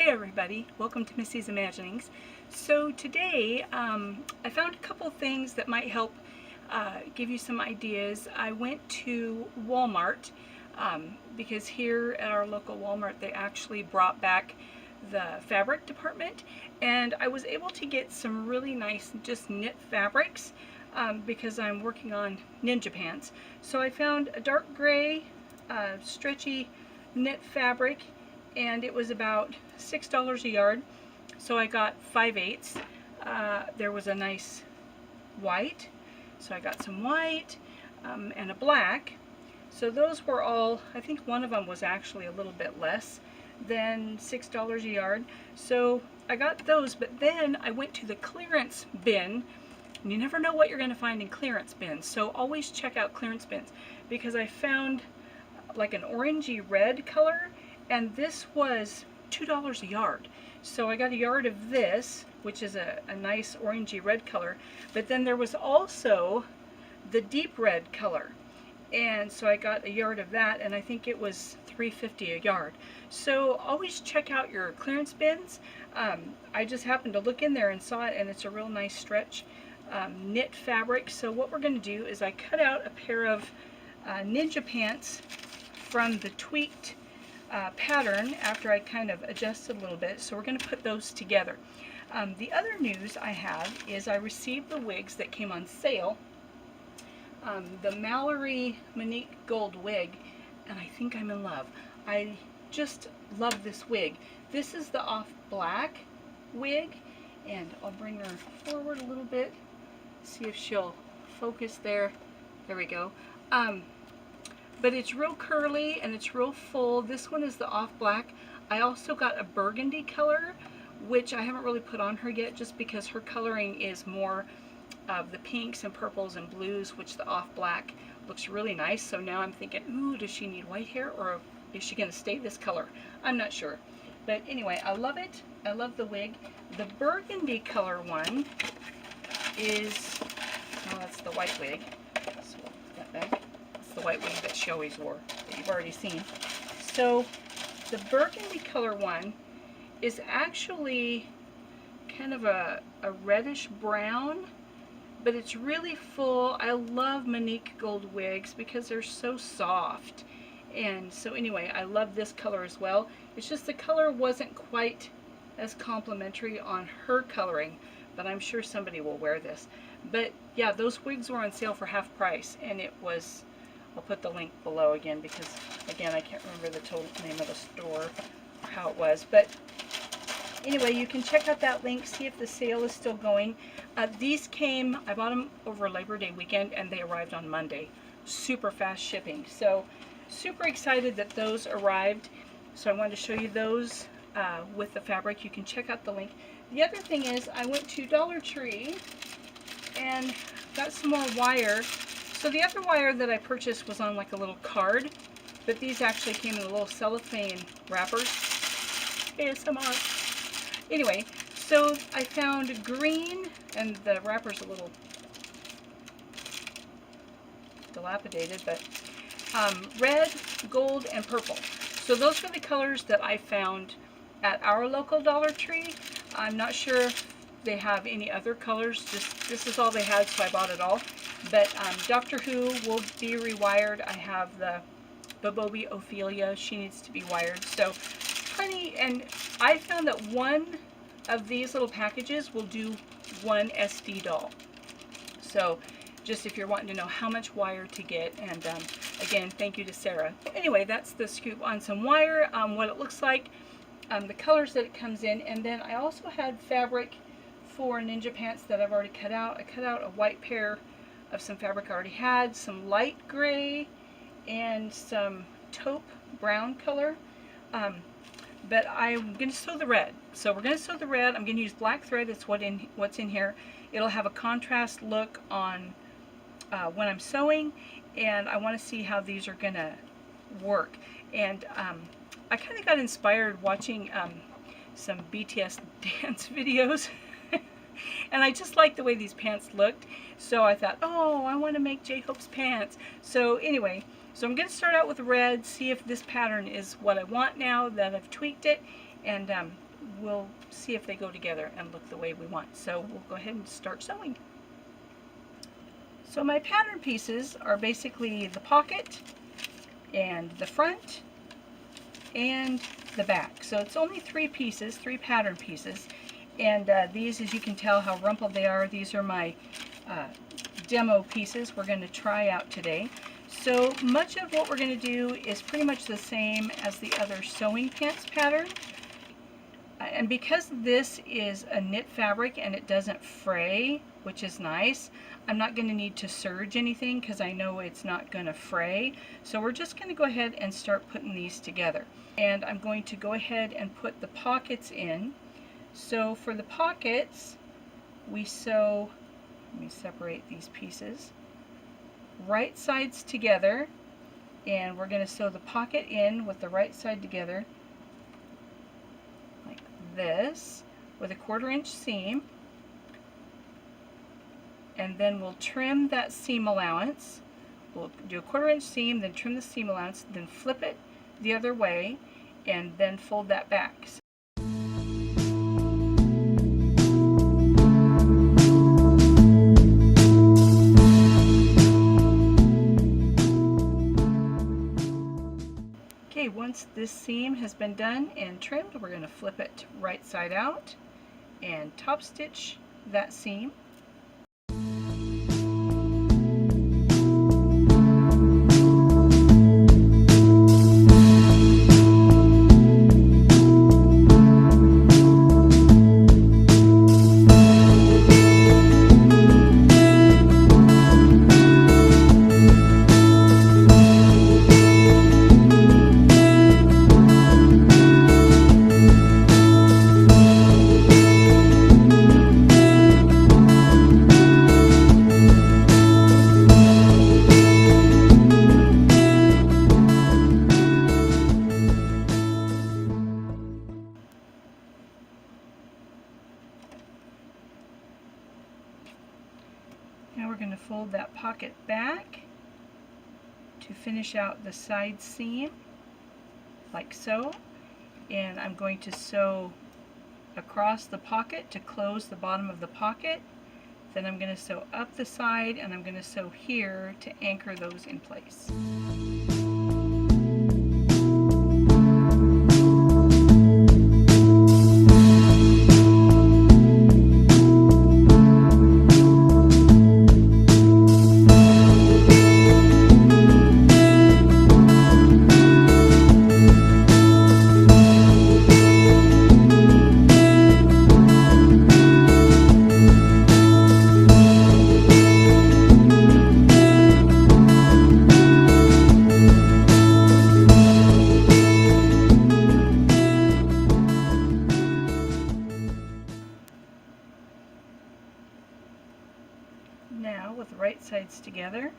everybody, welcome to Missy's Imaginings. So today I found a couple things that might help give you some ideas. I went to Walmart because here at our local Walmart they actually brought back the fabric department, and I was able to get some really nice just knit fabrics because I'm working on ninja pants. So I found a dark gray stretchy knit fabric, and it was about $6 a yard, so I got 5/8. There was a nice white, so I got some white and a black. So those were all, I think one of them was actually a little bit less than $6 a yard. So I got those, but then I went to the clearance bin. And you never know what you're going to find in clearance bins, so always check out clearance bins, because I found like an orangey red color, and this was $2 a yard. So I got a yard of this, which is a nice orangey red color, but then there was also the deep red color, and so I got a yard of that, and I think it was $3.50 a yard. So always check out your clearance bins. I just happened to look in there and saw it, and it's a real nice stretch knit fabric. So what we're going to do is I cut out a pair of ninja pants from the tweaked pattern after I kind of adjusted a little bit, so we're going to put those together. The other news I have is I received the wigs that came on sale, the Mallory Monique Gold wig, and I think I'm in love. I just love this wig. This is the off black wig, and I'll bring her forward a little bit, see if she'll focus there. There we go. But it's real curly and it's real full. This one is the off black. I also got a burgundy color, which I haven't really put on her yet, just because her coloring is more of the pinks and purples and blues, which the off black looks really nice. So now I'm thinking, ooh, does she need white hair, or is she going to stay this color? I'm not sure. But anyway, I love it. I love the wig. The burgundy color one is, oh, that's the white wig. So we'll put that back. The white wig that she always wore, that you've already seen. So the burgundy color one is actually kind of a reddish brown, but it's really full. I love Monique Gold wigs because they're so soft. And so anyway, I love this color as well. It's just the color wasn't quite as complimentary on her coloring, but I'm sure somebody will wear this. But yeah, those wigs were on sale for half price, and it was, I'll put the link below again, because again I can't remember the total name of the store or how it was. But anyway, you can check out that link, see if the sale is still going. These came, I bought them over Labor Day weekend, and they arrived on Monday. Super fast shipping. So super excited that those arrived. So I wanted to show you those with the fabric. You can check out the link. The other thing is I went to Dollar Tree and got some more wire. So the other wire that I purchased was on like a little card, but these actually came in a little cellophane wrappers. ASMR. Anyway, so I found green, and the wrapper's a little dilapidated, but red, gold, and purple. So those are the colors that I found at our local Dollar Tree. I'm not sure if they have any other colors. Just this is all they had, so I bought it all. But Doctor Who will be rewired. I have the Bobby Ophelia. She needs to be wired. So plenty, and I found that one of these little packages will do one SD doll. So just if you're wanting to know how much wire to get, and again, thank you to Sarah. Anyway, that's the scoop on some wire, what it looks like, the colors that it comes in, and then I also had fabric for ninja pants that I've already cut out. I cut out a white pair of some fabric I already had, some light gray, and some taupe brown color. But I'm going to sew the red. So we're going to sew the red. I'm going to use black thread. It's what's in here. It'll have a contrast look on when I'm sewing, and I want to see how these are going to work. And I kind of got inspired watching some BTS dance videos. And I just liked the way these pants looked, so I thought, oh, I want to make J-Hope's pants. So anyway, so I'm going to start out with red, see if this pattern is what I want now that I've tweaked it, and we'll see if they go together and look the way we want. So we'll go ahead and start sewing. So my pattern pieces are basically the pocket and the front and the back. So it's only 3 pieces, 3 pattern pieces, and these, as you can tell how rumpled they are, these are my demo pieces we're going to try out today. So much of what we're going to do is pretty much the same as the other sewing pants pattern. And because this is a knit fabric and it doesn't fray, which is nice, I'm not going to need to serge anything because I know it's not going to fray. So we're just going to go ahead and start putting these together. And I'm going to go ahead and put the pockets in. So for the pockets, we sew, let me separate these pieces, right sides together, and we're going to sew the pocket in with the right side together like this with a 1/4 inch seam, and then we'll trim that seam allowance. We'll do a 1/4 inch seam, then trim the seam allowance, then flip it the other way, and then fold that back. Okay, once this seam has been done and trimmed, we're going to flip it right side out and top stitch that seam. Now we're going to fold that pocket back to finish out the side seam, like so. And I'm going to sew across the pocket to close the bottom of the pocket. Then I'm going to sew up the side, and I'm going to sew here to anchor those in place. Now with the right sides together,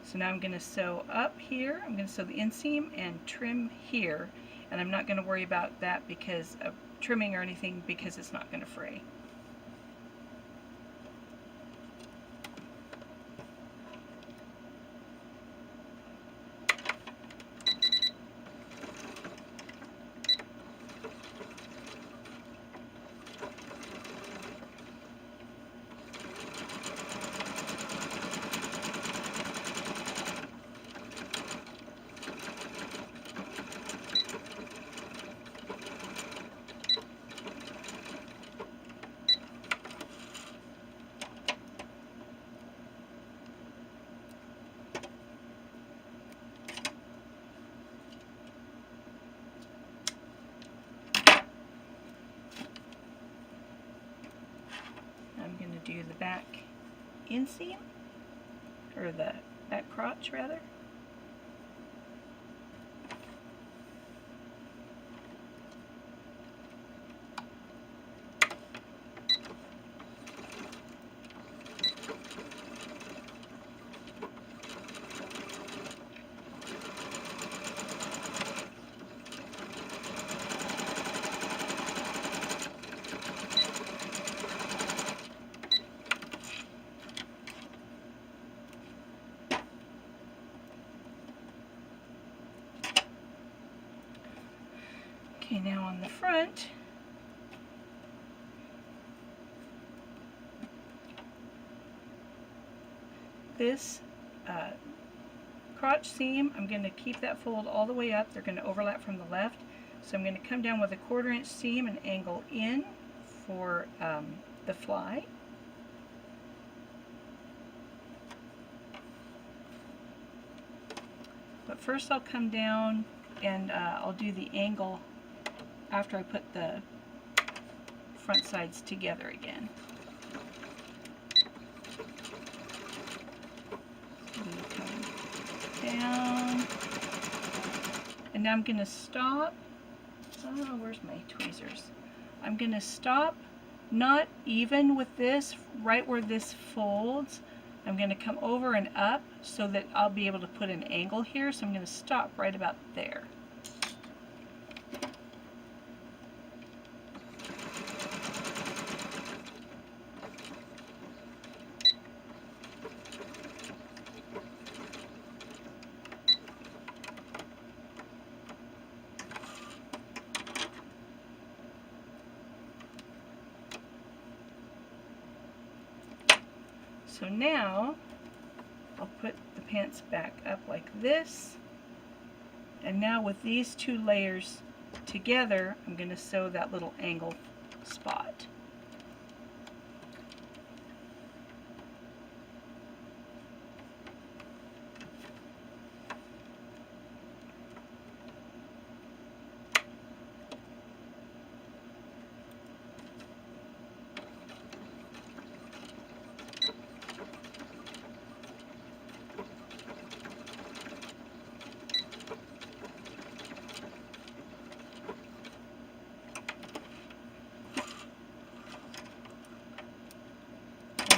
so now I'm going to sew up here, I'm going to sew the inseam and trim here, and I'm not going to worry about that because of trimming or anything because it's not going to fray. I'm going to do the back inseam, or the back crotch rather. front. This crotch seam, I'm going to keep that fold all the way up. They're going to overlap from the left. So I'm going to come down with a 1/4 inch seam and angle in for the fly. But first I'll come down and I'll do the angle after I put the front sides together again. Down, and now I'm going to stop. Oh, where's my tweezers? I'm going to stop not even with this, right where this folds. I'm going to come over and up so that I'll be able to put an angle here, so I'm going to stop right about there. So now I'll put the pants back up like this, and now with these two layers together I'm going to sew that little angle spot.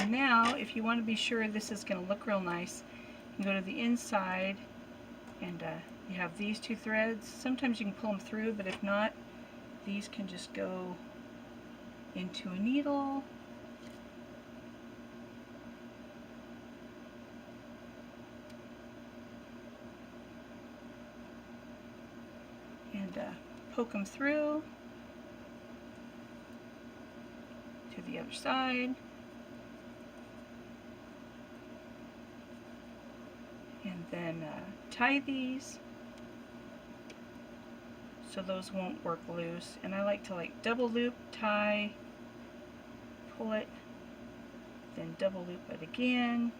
Now, if you want to be sure this is going to look real nice, you can go to the inside and you have these two threads. Sometimes you can pull them through, but if not, these can just go into a needle. And poke them through to the other side. And then tie these so those won't work loose. And I like to double loop, tie, pull it, then double loop it again.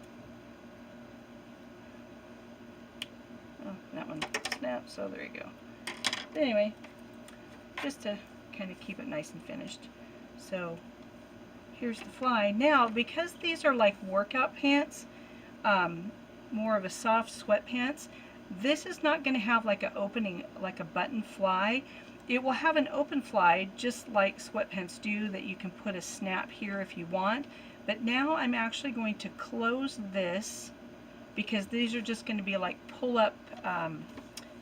Oh, that one snapped, so there you go. But anyway, just to kind of keep it nice and finished. So here's the fly. Now, because these are like workout pants, more of a soft sweatpants, this is not going to have like an opening, like a button fly. It will have an open fly just like sweatpants do, that you can put a snap here if you want. But now I'm actually going to close this because these are just going to be like pull-up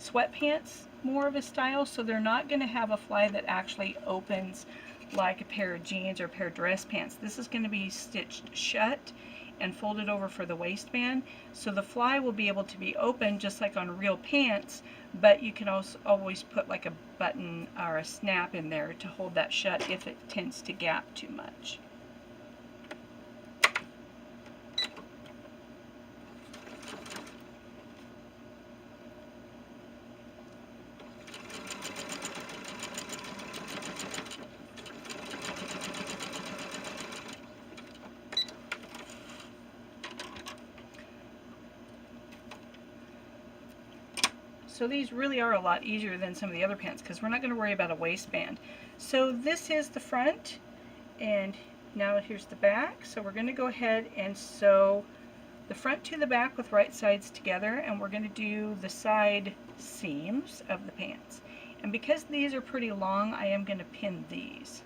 sweatpants, more of a style, so they're not going to have a fly that actually opens like a pair of jeans or a pair of dress pants. This is going to be stitched shut and folded over for the waistband, so the fly will be able to be open just like on real pants, but you can also always put like a button or a snap in there to hold that shut if it tends to gap too much. So these really are a lot easier than some of the other pants because we're not going to worry about a waistband. So this is the front, and now here's the back. So we're going to go ahead and sew the front to the back with right sides together, and we're going to do the side seams of the pants. And because these are pretty long, I am going to pin these.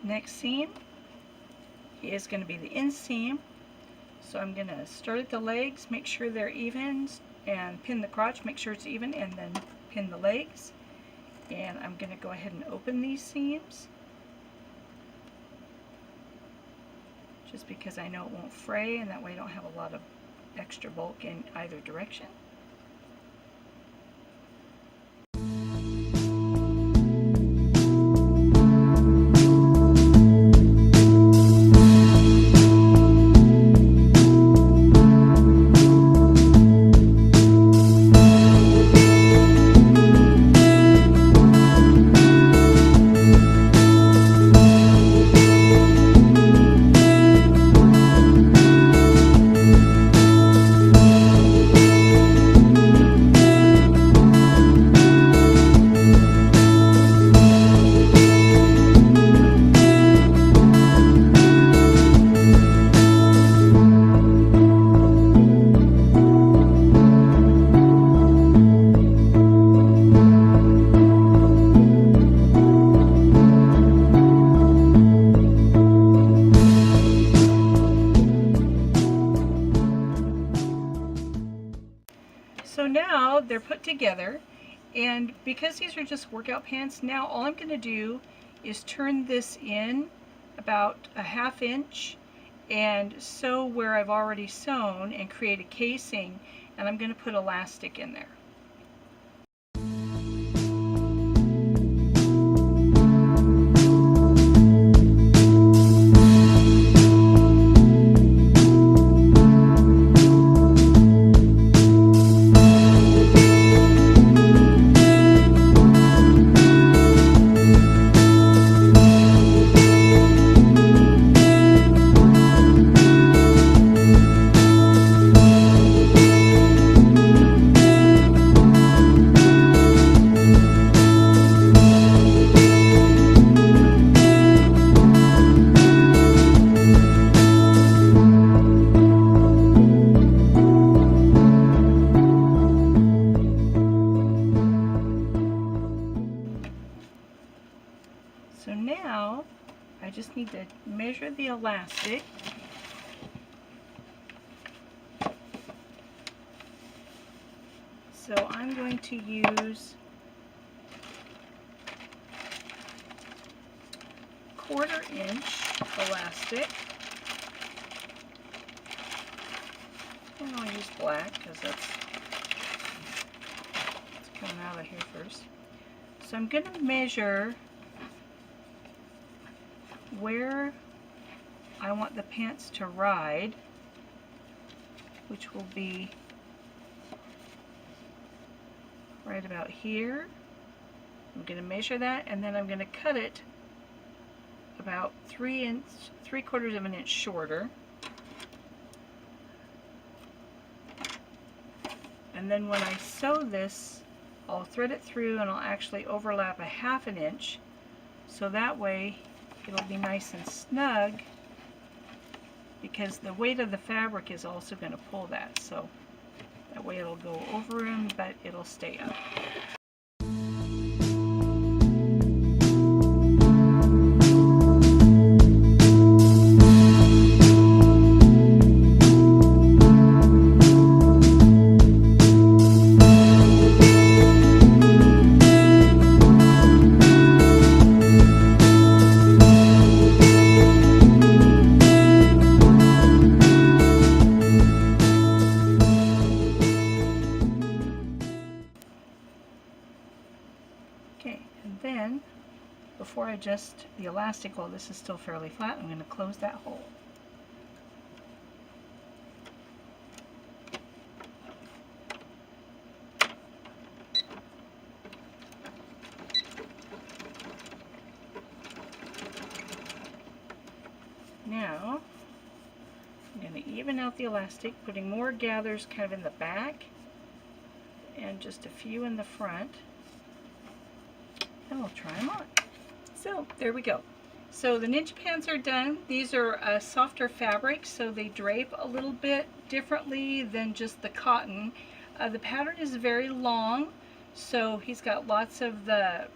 Next seam is going to be the inseam. So I'm going to start at the legs, make sure they're even, and pin the crotch, make sure it's even, and then pin the legs. And I'm going to go ahead and open these seams, just because I know it won't fray, and that way I don't have a lot of extra bulk in either direction. So now they're put together, and because these are just workout pants, now all I'm going to do is turn this in about a 1/2 inch and sew where I've already sewn and create a casing, and I'm going to put elastic in there. So now I just need to measure the elastic. So I'm going to use 1/4 inch elastic. And I'll use black because it's coming out of here first. So I'm going to measure where I want the pants to ride, which will be right about here. I'm going to measure that, and then I'm going to cut it about 3/4 of an inch shorter. And then when I sew this, I'll thread it through and I'll actually overlap a 1/2 inch, so that way it'll be nice and snug, because the weight of the fabric is also going to pull that, so that way it'll go over him, but it'll stay up. Okay, and then before I adjust the elastic, while this is still fairly flat, I'm going to close that hole. Now I'm going to even out the elastic, putting more gathers kind of in the back and just a few in the front. And we'll try them on. So there we go. So the ninja pants are done. These are a softer fabric, so they drape a little bit differently than just the cotton. The pattern is very long, so he's got lots of the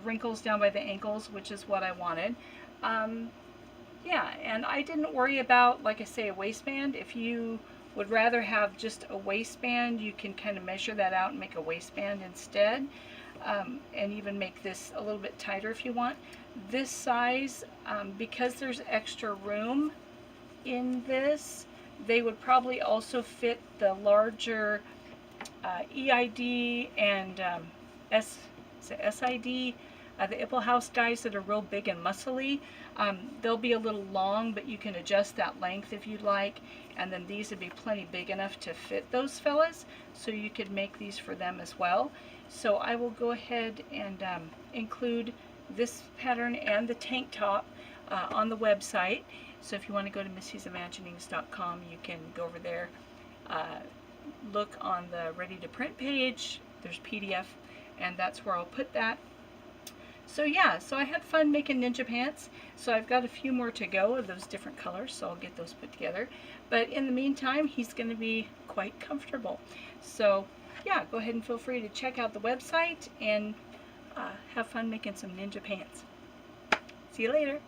wrinkles down by the ankles, which is what I wanted. Yeah, and I didn't worry about, like I say, a waistband. If you would rather have just a waistband, you can kind of measure that out and make a waistband instead, and even make this a little bit tighter if you want. This size, because there's extra room in this, they would probably also fit the larger EID and SID, the Ipple House guys that are real big and muscly. They'll be a little long, but you can adjust that length if you'd like, and then these would be plenty big enough to fit those fellas, so you could make these for them as well. So I will go ahead and include this pattern and the tank top on the website. So if you want to go to Missy'sImaginings.com, you can go over there, look on the ready to print page. There's PDF, and that's where I'll put that. So yeah, so I had fun making ninja pants. So I've got a few more to go of those different colors, so I'll get those put together. But in the meantime, he's going to be quite comfortable. So yeah, go ahead and feel free to check out the website and have fun making some ninja pants. See you later.